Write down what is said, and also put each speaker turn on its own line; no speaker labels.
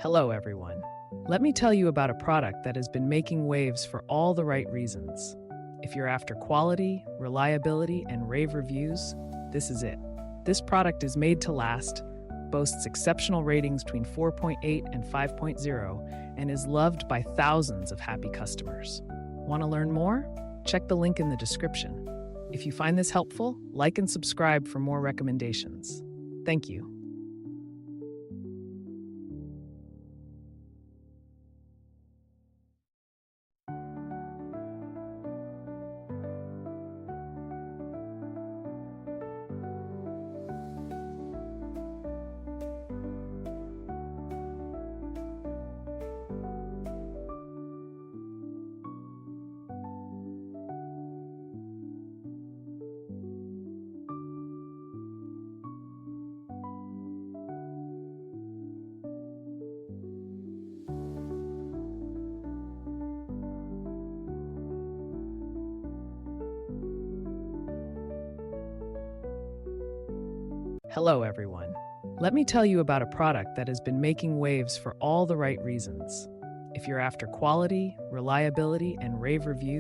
Hello, everyone. Let me tell you about a product that has been making waves for all the right reasons. If you're after quality, reliability, and rave reviews, this is it. This product is made to last, boasts exceptional ratings between 4.8 and 5.0, and is loved by thousands of happy customers. Want to learn more? Check the link in the description. If you find this helpful, like and subscribe for more recommendations. Thank you. Hello, everyone. Let me tell you about a product that has been making waves for all the right reasons. If you're after quality, reliability, and rave reviews,